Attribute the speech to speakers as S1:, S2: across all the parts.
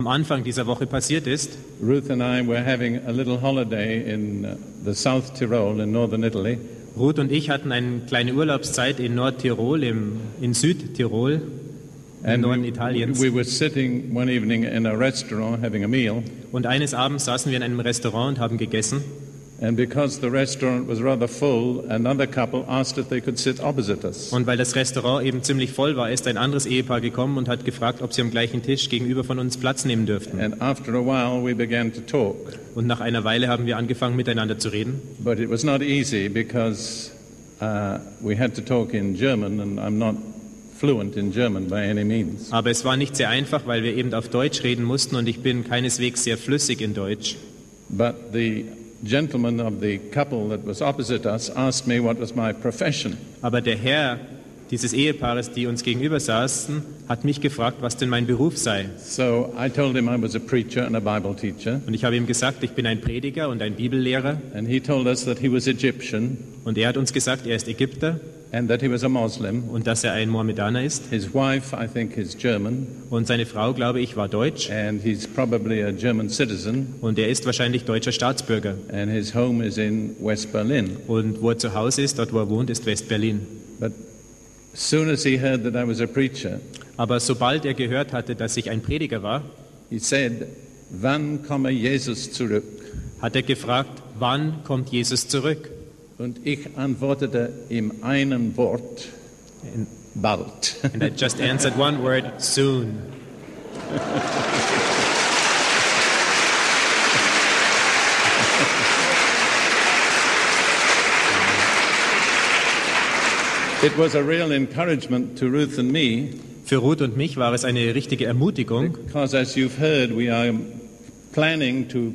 S1: am Anfang dieser Woche passiert ist.
S2: Ruth and I were having a little holiday in the South Tyrol in northern Italy.
S1: Ruth und ich hatten eine kleine Urlaubszeit in Nordtirol, in Südtirol, im Norden Italiens.
S2: We were sitting one evening in a restaurant having a meal.
S1: Und eines Abends saßen wir in einem Restaurant und haben gegessen.
S2: And because the restaurant was rather full, another couple asked if they could sit opposite us.
S1: Und weil das Restaurant eben ziemlich voll war, ist ein anderes Ehepaar gekommen und hat gefragt, ob sie am gleichen Tisch gegenüber von uns Platz nehmen dürften.
S2: And after a while we began to talk.
S1: Und nach einer Weile haben wir angefangen, miteinander zu reden.
S2: But it was not easy because we had to talk in German and I'm not fluent in German by any means.
S1: Aber es war nicht sehr einfach, weil wir eben auf Deutsch reden mussten und ich bin keineswegs sehr flüssig in Deutsch.
S2: But the gentleman of the couple that was opposite us asked me what was my profession.
S1: Aber der Herr dieses Ehepaares, die uns gegenüber saßen, hat mich gefragt, was denn mein Beruf sei.
S2: So I told him I was a preacher and a Bible teacher.
S1: Und ich habe ihm gesagt, ich bin ein Prediger und ein Bibellehrer.
S2: And he told us that he was Egyptian.
S1: Und er hat uns gesagt, er ist Ägypter.
S2: And that he was a Muslim.
S1: Und dass er ein Mohammedaner ist.
S2: His wife, I think, is German.
S1: Und seine Frau, glaube ich, war deutsch.
S2: And he's probably a German citizen.
S1: Und er ist wahrscheinlich deutscher Staatsbürger.
S2: And his home is in West Berlin.
S1: Und wo er zu Hause ist, dort wo er wohnt, ist West-Berlin.
S2: But as soon as he heard that I was a preacher,
S1: aber sobald er gehört hatte, dass ich ein Prediger war,
S2: he said, "Wann komme Jesus zurück?"
S1: Hat er gefragt, wann kommt Jesus zurück?
S2: Und ich antwortete ihm einem Wort, bald.
S1: And I just answered one word, soon.
S2: It was a real encouragement to Ruth and me.
S1: Für Ruth und mich war es eine richtige Ermutigung.
S2: Because as you've heard, we are planning to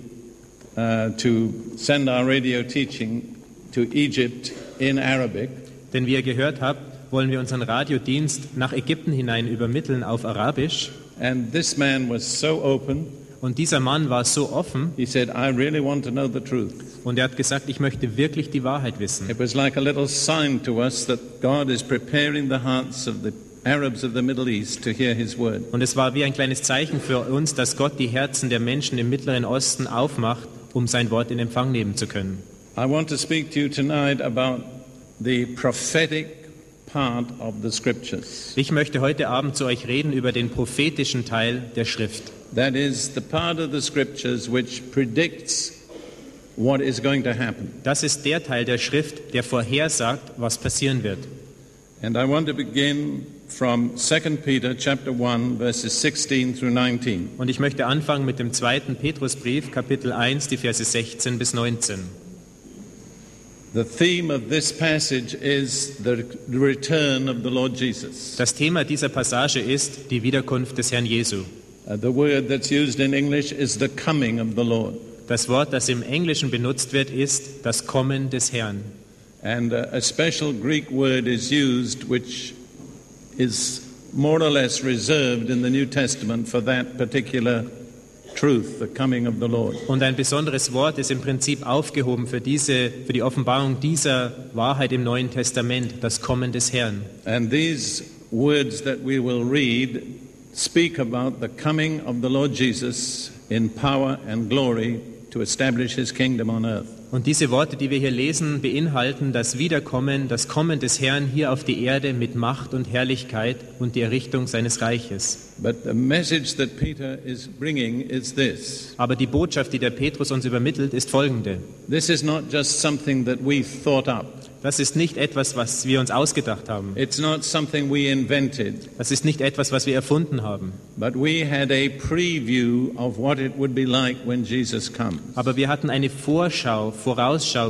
S2: send our radio teaching to Egypt in Arabic.
S1: Denn wie ihr gehört habt, wollen wir unseren Radiodienst nach Ägypten hinein übermitteln auf Arabisch.
S2: And this man was so open.
S1: Und dieser Mann war so offen.
S2: He said, "I really want to know the truth."
S1: Und er hat gesagt, ich möchte wirklich die Wahrheit wissen.
S2: It was like a little sign to us that God is preparing the hearts of the Arabs of the Middle East to hear his word.
S1: Und es war wie ein kleines Zeichen für uns, dass Gott die Herzen der Menschen im Mittleren Osten aufmacht, um sein Wort in Empfang nehmen zu können.
S2: I want to speak to you tonight about the prophetic part of the scriptures.
S1: Ich möchte heute Abend zu euch reden über den prophetischen Teil der Schrift.
S2: That is the part of the scriptures which predicts what is going to happen.
S1: Das ist der Teil der Schrift, der vorhersagt, was passieren wird.
S2: And I want to begin from 2 Peter chapter 1 verses 16 through 19.
S1: Und ich möchte anfangen mit dem 2. Petrusbrief, Kapitel 1, die Verse 16 bis 19.
S2: The theme of this passage is the return of the Lord Jesus.
S1: Das Thema dieser Passage ist die Wiederkunft des Herrn Jesu.
S2: The word that's used in English is the coming of the Lord.
S1: Das Wort, das im Englischen benutzt wird, ist das Kommen des Herrn.
S2: And a special Greek word is used which is more or less reserved in the New Testament for that particular truth, the coming of the Lord.
S1: Und ein besonderes Wort ist im Prinzip aufgehoben für die Offenbarung dieser Wahrheit im Neuen Testament, das Kommen des Herrn.
S2: And these words that we will read speak about the coming of the Lord Jesus in power and glory to establish his kingdom on earth.
S1: Und diese Worte, die wir hier lesen, beinhalten das Wiederkommen, das Kommen des Herrn hier auf die Erde mit Macht und Herrlichkeit und die Errichtung seines Reiches.
S2: But the message that Peter is bringing is this.
S1: Aber die Botschaft, die der Petrus uns übermittelt, ist folgende.
S2: This is not just something that we thought up.
S1: Das ist nicht etwas, was wir uns ausgedacht haben.
S2: It's not something we invented.
S1: Das ist nicht etwas, was wir erfunden haben.
S2: But we had a preview of what it would be like when Jesus comes.
S1: Aber wir hatten eine Vorausschau,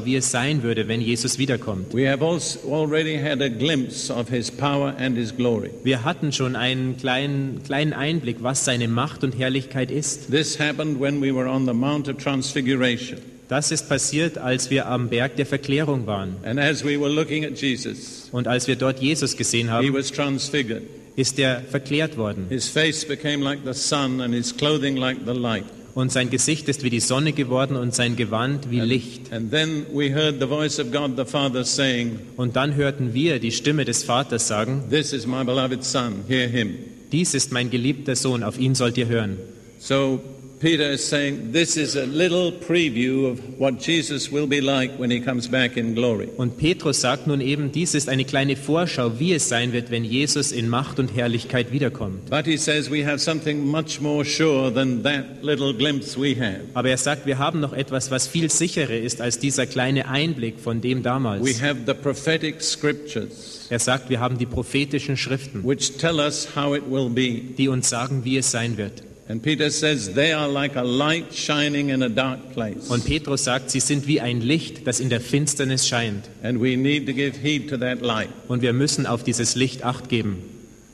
S1: wie es sein würde, wenn Jesus wiederkommt.
S2: We have also already had a glimpse of his power and his glory.
S1: Wir hatten schon einen kleinen Einblick, was seine Macht und Herrlichkeit ist.
S2: This happened when we were on the Mount of Transfiguration.
S1: Das ist passiert, als wir am Berg der Verklärung waren.
S2: And as we were looking at Jesus,
S1: und als wir dort Jesus gesehen
S2: he
S1: haben,
S2: was transfigured.
S1: ist er verklärt worden.
S2: His face became like the sun and his clothing like the light.
S1: Und sein Gesicht ist wie die Sonne geworden und sein Gewand wie Licht.
S2: And then we heard the voice of God the Father saying,
S1: und dann hörten wir die Stimme des Vaters sagen,
S2: "This is my beloved Son, hear him."
S1: Dies ist mein geliebter Sohn, auf ihn sollt ihr hören.
S2: So Peter is saying this is a little preview of what Jesus will be like when he comes back in glory.
S1: Und Petrus sagt nun eben, dies ist eine kleine Vorschau, wie es sein wird, wenn Jesus in Macht und Herrlichkeit wiederkommt.
S2: But he says we have something much more sure than that little glimpse we have.
S1: Aber er sagt, wir haben noch etwas, was viel sicherer ist als dieser kleine Einblick von dem damals.
S2: We have the prophetic scriptures,
S1: Er sagt, wir haben die prophetischen Schriften,
S2: which tell us how it will be.
S1: die uns sagen, wie es sein wird.
S2: And Peter says they are like a light shining in a dark place.
S1: Und Petrus sagt, sie sind wie ein Licht, das in der Finsternis scheint.
S2: And we need to give heed to that light.
S1: Und wir müssen auf dieses Licht Acht geben.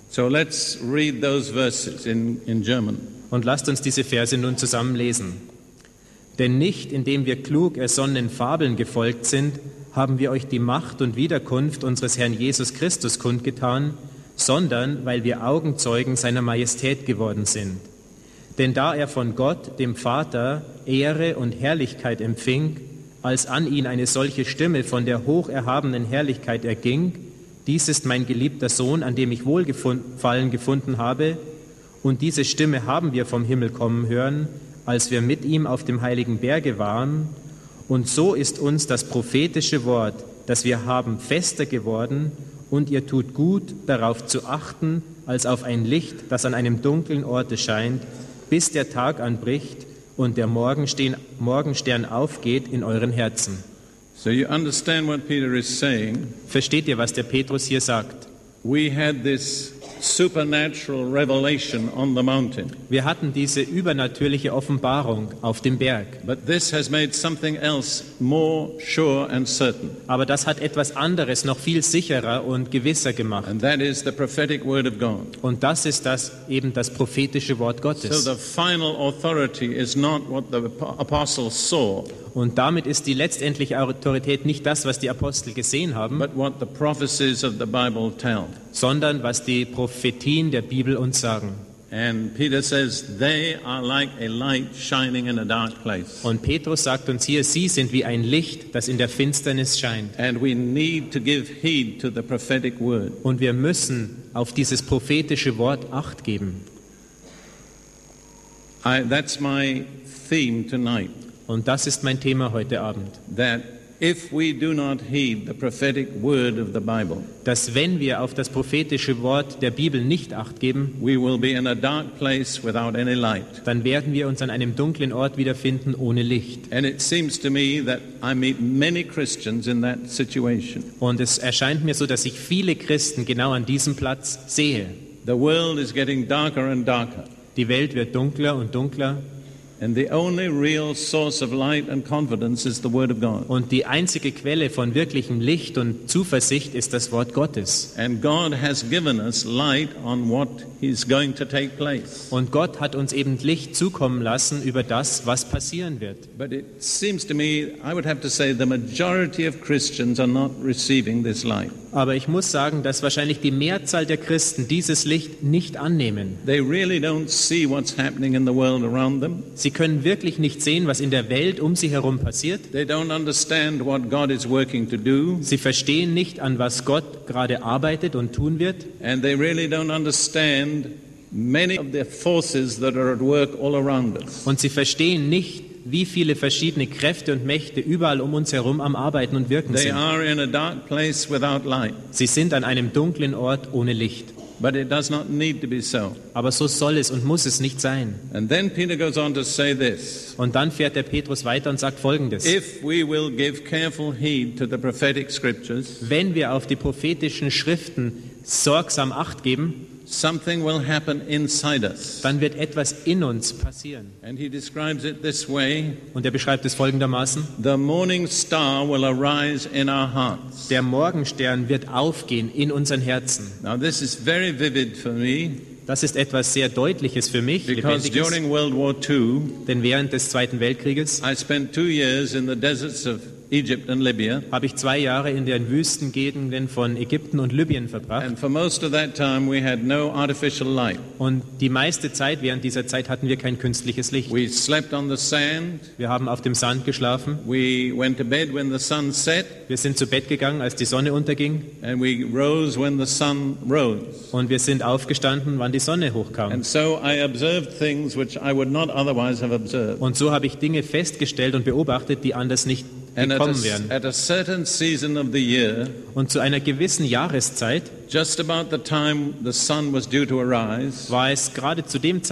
S2: So let's read those verses in German.
S1: Und lasst uns diese Verse nun zusammen lesen. Denn nicht, indem wir klug ersonnenen Fabeln gefolgt sind, haben wir euch die Macht und Wiederkunft unseres Herrn Jesus Christus kundgetan, sondern weil wir Augenzeugen seiner Majestät geworden sind. Denn da er von Gott, dem Vater, Ehre und Herrlichkeit empfing, als an ihn eine solche Stimme von der hocherhabenen Herrlichkeit erging, dies ist mein geliebter Sohn, an dem ich Wohlgefallen gefunden habe, und diese Stimme haben wir vom Himmel kommen hören, als wir mit ihm auf dem heiligen Berge waren, und so ist uns das prophetische Wort, das wir haben, fester geworden, und ihr tut gut, darauf zu achten, als auf ein Licht, das an einem dunklen Orte scheint, bis der Tag anbricht und der Morgenstern aufgeht in euren Herzen.
S2: So you understand what Peter is saying.
S1: Versteht ihr, was der Petrus hier sagt?
S2: We had this supernatural revelation on the mountain.
S1: Wir hatten diese übernatürliche Offenbarung auf dem Berg.
S2: But this has made something else more sure and certain.
S1: Aber das hat etwas anderes noch viel sicherer und gewisser gemacht.
S2: And that is the prophetic word of God.
S1: Und das ist eben das prophetische Wort
S2: So
S1: Gottes.
S2: the final authority is not what the apostles saw,
S1: Und damit ist die letztendliche Autorität nicht das, was die Apostel gesehen haben,
S2: but what the prophecies of the Bible tell.
S1: sondern was die Prophetien der Bibel uns sagen.
S2: And Peter says they are like a light shining in a dark place.
S1: Und Petrus sagt uns hier, sie sind wie ein Licht, das in der Finsternis scheint.
S2: And we need to give heed to the prophetic word.
S1: Und wir müssen auf dieses prophetische Wort Acht geben.
S2: That's my theme tonight.
S1: Und das ist mein Thema heute Abend.
S2: That if we do not heed the prophetic word of the Bible,
S1: Dass wenn wir auf das prophetische Wort der Bibel nicht Acht geben,
S2: we will be in a dark place without any light.
S1: dann werden wir uns an einem dunklen Ort wiederfinden ohne Licht.
S2: And it seems to me that I meet many Christians in that situation.
S1: Und es erscheint mir so, dass ich viele Christen genau an diesem Platz sehe.
S2: The world is getting darker and darker.
S1: Die Welt wird dunkler und dunkler.
S2: And the only real source of light and confidence is the Word of God.
S1: Und die einzige Quelle von wirklichem Licht und Zuversicht ist das Wort Gottes.
S2: And God has given us light on what is going to take place.
S1: Und Gott hat uns eben Licht zukommen lassen über das, was passieren wird.
S2: But it seems to me, I would have to say, the majority of Christians are not receiving this light.
S1: Aber ich muss sagen, dass wahrscheinlich die Mehrzahl der Christen dieses Licht nicht annehmen.
S2: They really don't see what's happening in the world around them.
S1: Sie können wirklich nicht sehen, was in der Welt um sie herum passiert.
S2: They don't understand what God is working to do.
S1: Sie verstehen nicht, an was Gott gerade arbeitet und tun wird.
S2: And they really don't understand many of the forces that are at work all around us.
S1: Und sie verstehen nicht, wie viele verschiedene Kräfte und Mächte überall um uns herum am Arbeiten und Wirken
S2: They
S1: sind.
S2: are in a dark place without light.
S1: Sie sind an einem dunklen Ort ohne Licht.
S2: But it does not need to be so.
S1: Aber so soll es und muss es nicht sein.
S2: And then Peter goes on to say this.
S1: Und dann fährt der Petrus weiter und sagt Folgendes.
S2: If we will give careful heed to the prophetic scriptures,
S1: Wenn wir auf die prophetischen Schriften sorgsam Acht geben,
S2: something will happen inside us.
S1: dann wird etwas in uns passieren.
S2: And he describes it this way.
S1: Und er beschreibt es folgendermaßen.
S2: The morning star will arise in our hearts.
S1: Der Morgenstern wird aufgehen in unseren Herzen.
S2: Now this is very vivid for me
S1: Das ist etwas sehr Deutliches für mich,
S2: because
S1: Lebendiges.
S2: during World War II,
S1: Denn während des Zweiten Weltkrieges
S2: I spent 2 years in the deserts of Egypt and Libya.
S1: habe ich 2 Jahre in den Wüstengegenden von Ägypten und Libyen verbracht.
S2: And for most of that time, we had no artificial light.
S1: Und die meiste Zeit, während dieser Zeit, hatten wir kein künstliches Licht.
S2: We slept on the sand.
S1: Wir haben auf dem Sand geschlafen.
S2: We went to bed when the sun set.
S1: Wir sind zu Bett gegangen, als die Sonne unterging.
S2: And we rose when the sun rose.
S1: Und wir sind aufgestanden, wann die Sonne hochkam.
S2: And so I observed things which I would not otherwise have observed.
S1: Und so habe ich Dinge festgestellt und beobachtet, die anders nicht gekommen wären.
S2: At a certain season of the year,
S1: und zu einer gewissen Jahreszeit
S2: just about the time the sun was due to arise,
S1: war es gerade zu dem Zeitpunkt,